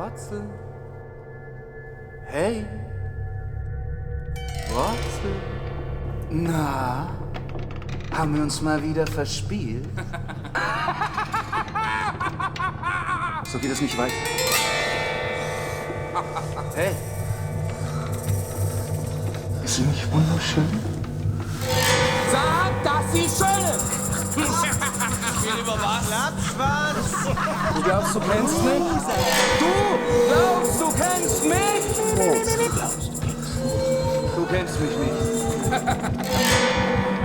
Watson? Hey? Watson? Na? Haben wir uns mal wieder verspielt? So geht es nicht weiter. Hey! Ist sie nicht wunderschön? Sag, dass sie schön ist! Viel lieber was? Platzschwanz! Du glaubst, du kennst mich? Du glaubst, du kennst mich? Du kennst mich nicht.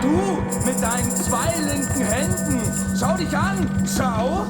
Du mit deinen 2 linken Händen! Schau dich an! Schau!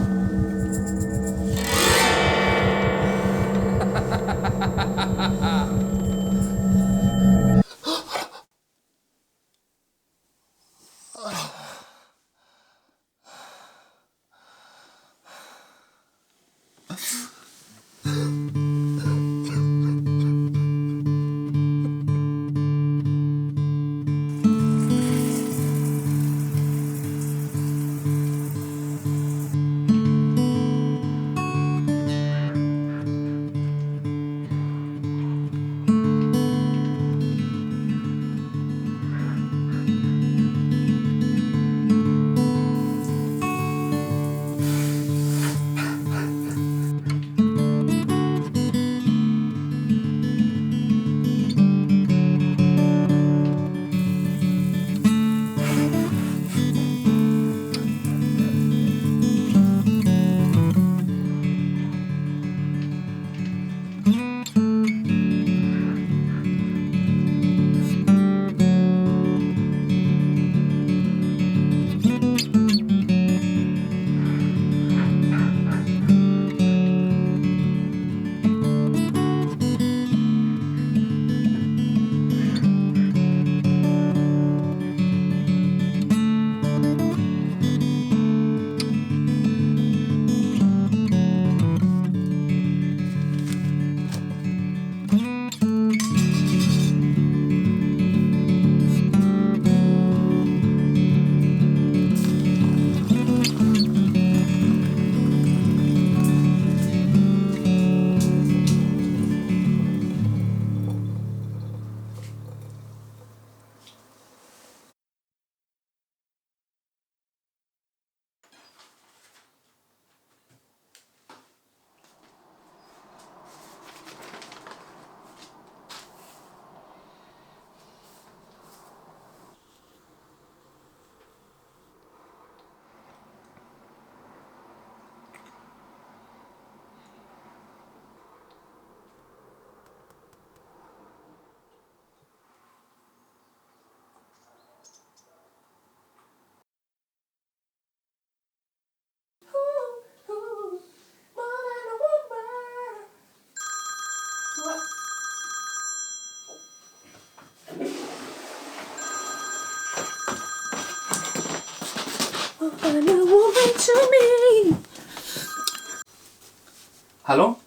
Hallo?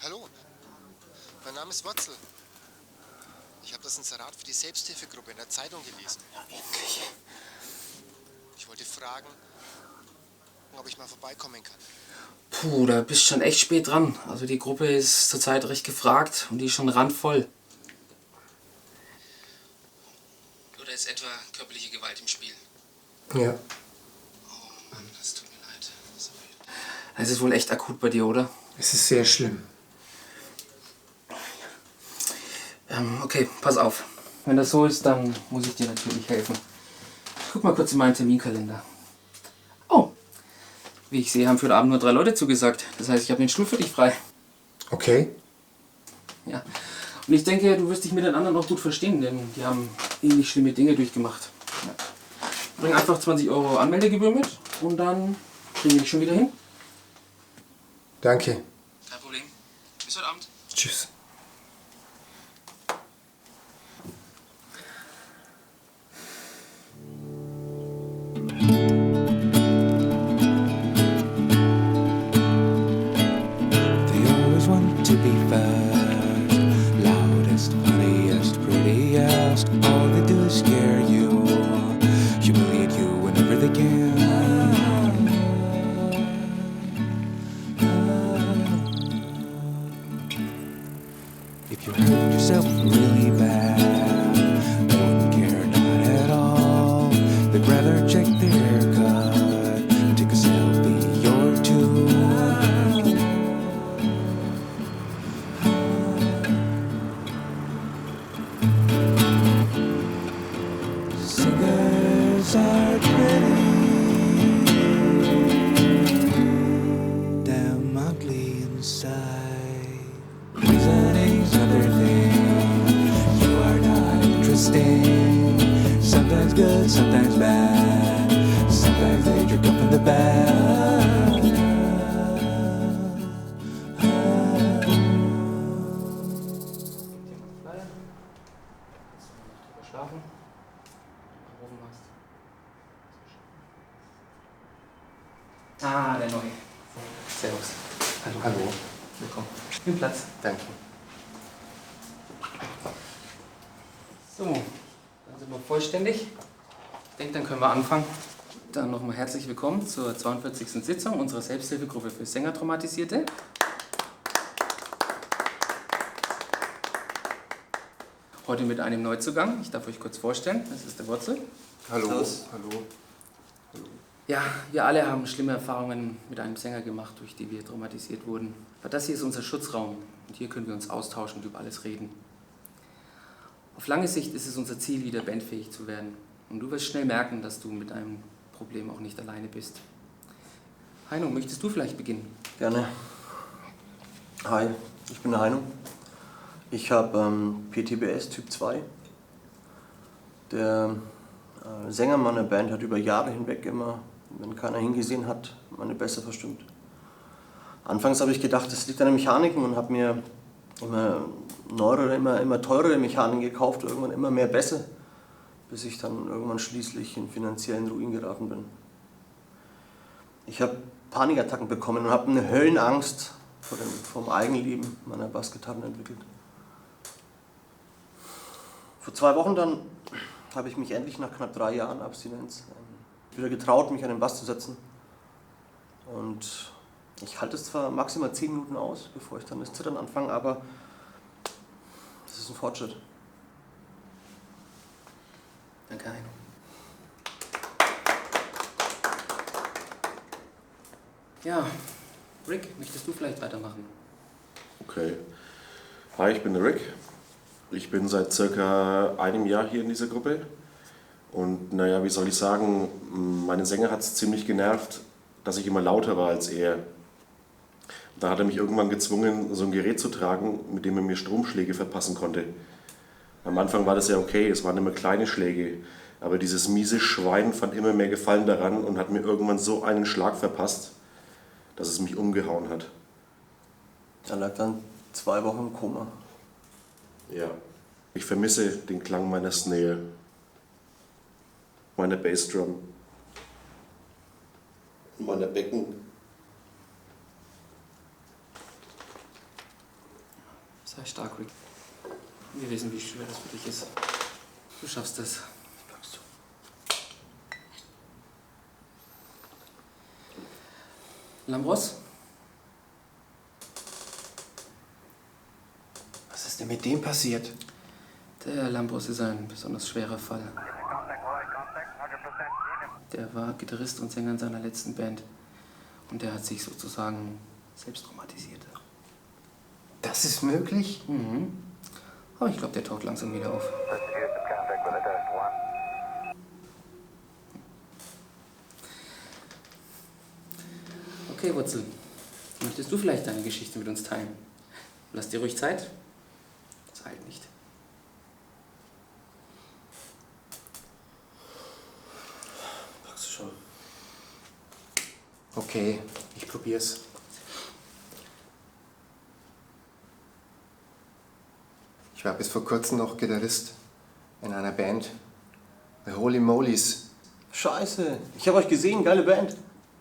Hallo, mein Name ist Watzel. Ich habe das Inserat für die Selbsthilfegruppe in der Zeitung gelesen. Ja, endlich. Ich wollte fragen, ob ich mal vorbeikommen kann. Puh, da bist schon echt spät dran. Also die Gruppe ist zurzeit recht gefragt und die ist schon randvoll. Oder ist etwa körperliche Gewalt im Spiel? Ja. Oh Mann, das tut mir leid. Es ist wohl echt akut bei dir, oder? Es ist sehr schlimm. Okay, pass auf. Wenn das so ist, dann muss ich dir natürlich helfen. Ich guck mal kurz in meinen Terminkalender. Oh, wie ich sehe, haben für den Abend nur 3 Leute zugesagt. Das heißt, ich habe den Stuhl für dich frei. Okay. Ja. Und ich denke, du wirst dich mit den anderen auch gut verstehen, denn die haben ähnlich schlimme Dinge durchgemacht. Ja. Bring einfach 20 € Anmeldegebühr mit und dann kriegen wir dich schon wieder hin. Danke. Kein Problem. Bis heute Abend. Tschüss. They always want to be first, loudest, funniest, prettiest. All they do is scare you, humiliate you whenever they can. Ah, der Neue. Servus. Hallo. Hallo. Willkommen. Nimm Platz. Danke. So, dann sind wir vollständig. Ich denke, dann können wir anfangen. Dann nochmal herzlich willkommen zur 42. Sitzung unserer Selbsthilfegruppe für Sängertraumatisierte. Heute mit einem Neuzugang. Ich darf euch kurz vorstellen. Das ist der Wurzel. Hallo. Servus. Hallo. Ja, wir alle haben schlimme Erfahrungen mit einem Sänger gemacht, durch die wir traumatisiert wurden. Aber das hier ist unser Schutzraum und hier können wir uns austauschen und über alles reden. Auf lange Sicht ist es unser Ziel, wieder bandfähig zu werden. Und du wirst schnell merken, dass du mit einem Problem auch nicht alleine bist. Heino, möchtest du vielleicht beginnen? Gerne. Hi, ich bin der Heino. Ich habe PTBS Typ 2. Der Sänger meiner Band hat über Jahre hinweg immer, wenn keiner hingesehen hat, meine Bässe verstimmt. Anfangs habe ich gedacht, das liegt an den Mechaniken und habe mir immer neuere, immer teurere Mechaniken gekauft, irgendwann immer mehr Bässe, bis ich dann irgendwann schließlich in finanziellen Ruin geraten bin. Ich habe Panikattacken bekommen und habe eine Höllenangst vom Eigenleben meiner Bassgitarren entwickelt. Vor 2 Wochen dann habe ich mich endlich nach knapp 3 Jahren Abstinenz wieder getraut, mich an den Bass zu setzen. Und ich halte es zwar maximal 10 Minuten aus, bevor ich dann das Zittern anfange, aber das ist ein Fortschritt. Danke, Heino. Ja, Rick, möchtest du vielleicht weitermachen? Okay. Hi, ich bin der Rick. Ich bin seit circa einem Jahr hier in dieser Gruppe. Und naja, wie soll ich sagen, meinen Sänger hat es ziemlich genervt, dass ich immer lauter war als er. Da hat er mich irgendwann gezwungen, so ein Gerät zu tragen, mit dem er mir Stromschläge verpassen konnte. Am Anfang war das ja okay, es waren immer kleine Schläge. Aber dieses miese Schwein fand immer mehr Gefallen daran und hat mir irgendwann so einen Schlag verpasst, dass es mich umgehauen hat. Er lag dann 2 Wochen im Koma. Ja. Ich vermisse den Klang meiner Snare, meiner Bassdrum, meiner Becken. Sei stark, Rick. Wir wissen, wie schwer das für dich ist. Du schaffst das. Lambros? Was ist denn mit dem passiert? Der Lambros ist ein besonders schwerer Fall. Der war Gitarrist und Sänger in seiner letzten Band. Und der hat sich sozusagen selbst traumatisiert. Das ist möglich? Mhm. Aber ich glaube, der taucht langsam wieder auf. Okay, Wurzel. Möchtest du vielleicht deine Geschichte mit uns teilen? Lass dir ruhig Zeit. Das heilt nicht. Sagst du schon. Okay, ich probier's. Ich war bis vor kurzem noch Gitarrist in einer Band. The Holy Molies. Scheiße, ich habe euch gesehen, geile Band.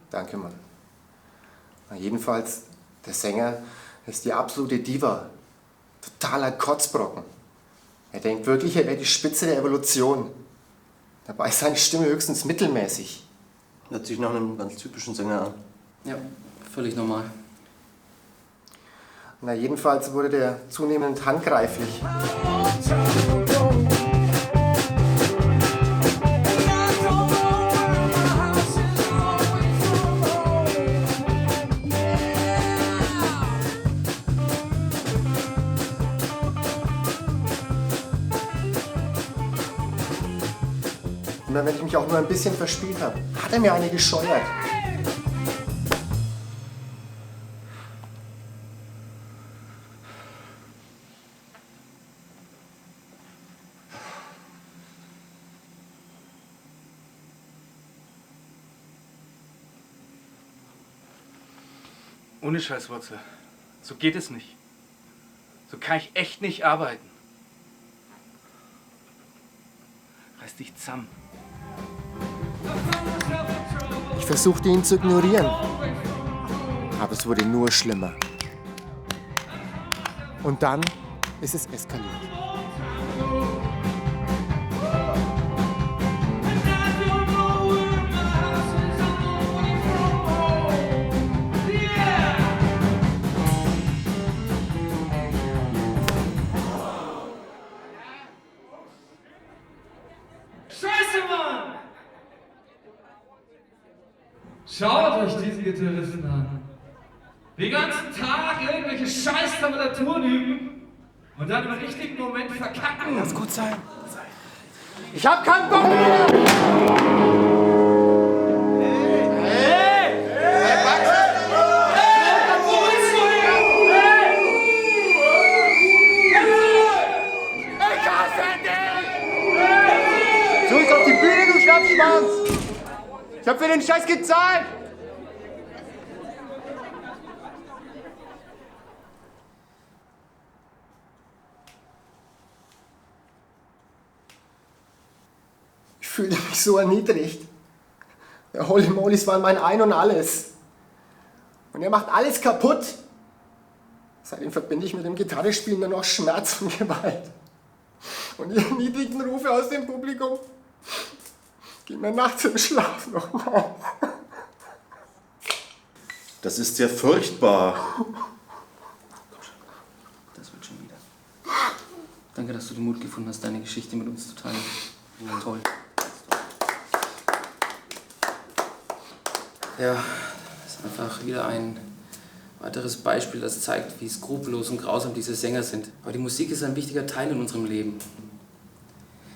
Danke, Mann. Na, jedenfalls, der Sänger ist die absolute Diva. Totaler Kotzbrocken. Er denkt wirklich, er wäre die Spitze der Evolution. Dabei ist seine Stimme höchstens mittelmäßig. Hört sich nach einem ganz typischen Sänger an. Ja, völlig normal. Na, jedenfalls wurde der zunehmend handgreiflich. Immer wenn ich mich auch nur ein bisschen verspielt habe, hat er mir eine gescheuert. Ohne Scheißwurzel. So geht es nicht. So kann ich echt nicht arbeiten. Reiß dich zusammen. Ich versuchte ihn zu ignorieren. Aber es wurde nur schlimmer. Und dann ist es eskaliert. Scheiße, Mann! Schaut euch diese Gitarristen an. Den ganzen Tag irgendwelche Scheiß-Tabulaturen üben und dann im richtigen Moment verkacken. Lass gut sein. Ich hab keinen Bock mehr! Zurück auf die Bühne, du Schnapsschwanz! Ich hab für den Scheiß gezahlt! Ich fühlte mich so erniedrigt. Der Holy Mollys waren mein Ein und Alles. Und er macht alles kaputt. Seitdem verbinde ich mit dem Gitarrespielen nur noch Schmerz und Gewalt. Und die erniedrigten Rufe aus dem Publikum gehen mir nachts im Schlaf noch nach. Das ist ja furchtbar. Das wird schon wieder. Danke, dass du den Mut gefunden hast, deine Geschichte mit uns zu teilen. Toll. Ja, das ist einfach wieder ein weiteres Beispiel, das zeigt, wie skrupellos und grausam diese Sänger sind. Aber die Musik ist ein wichtiger Teil in unserem Leben.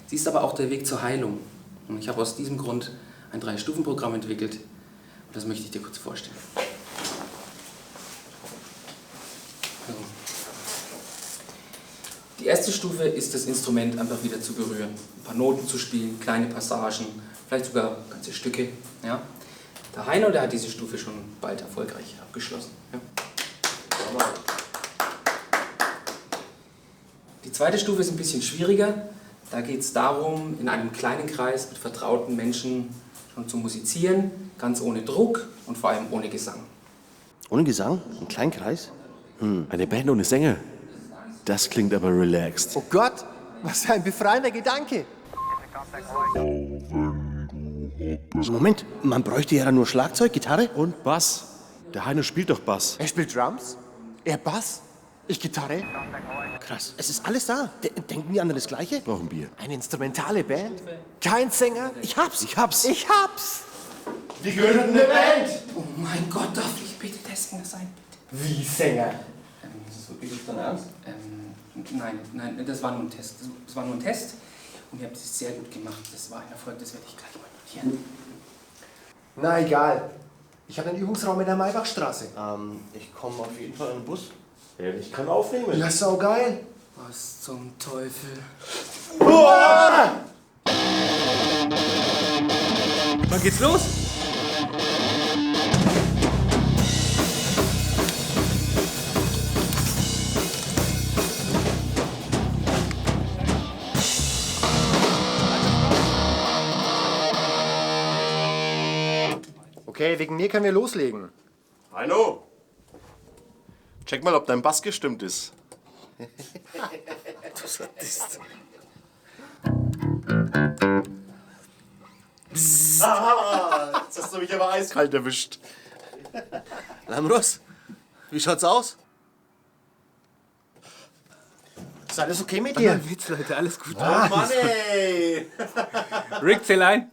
Sie ist aber auch der Weg zur Heilung. Und ich habe aus diesem Grund ein 3-Stufen-Programm entwickelt. Und das möchte ich dir kurz vorstellen. Die erste Stufe ist, das Instrument einfach wieder zu berühren. Ein paar Noten zu spielen, kleine Passagen, vielleicht sogar ganze Stücke. Ja? Der Heino, der hat diese Stufe schon bald erfolgreich abgeschlossen. Ja? Die zweite Stufe ist ein bisschen schwieriger. Da geht es darum, in einem kleinen Kreis mit vertrauten Menschen schon zu musizieren, ganz ohne Druck und vor allem ohne Gesang. Ohne Gesang? Ein kleinen Kreis? Eine Band ohne Sänger. Das klingt aber relaxed. Oh Gott, was für ein befreiender Gedanke. Moment, man bräuchte ja nur Schlagzeug, Gitarre? Und Bass. Der Heino spielt doch Bass. Er spielt Drums, er Bass, ich Gitarre. Krass, es ist alles da. Denken die anderen das Gleiche? Brauchen Bier. Eine instrumentale Band, kein Sänger. Ich hab's. Ich hab's. Die gründen eine Band. Oh mein Gott, darf ich bitte der Sänger sein? Wie Sänger? Ist das wirklich dein Ernst? Nein, das war nur ein Test. Das war nur ein Test und ihr habt es sehr gut gemacht. Das war ein Erfolg, das werde ich gleich mal notieren. Na egal. Ich habe einen Übungsraum in der Maybachstraße. Ich komme auf jeden Fall in den Bus. Ja, ich kann aufnehmen. Ja, saugeil. Was zum Teufel? Wann geht's los? Okay, wegen mir können wir loslegen. Heino. Check mal, ob dein Bass gestimmt ist. Du Sadist. Jetzt hast du mich aber eiskalt erwischt. Lamros, wie schaut's aus? Ist alles okay mit dir? Witz, Leute, alles gut. Oh Mann, ey. Rick, zähl ein.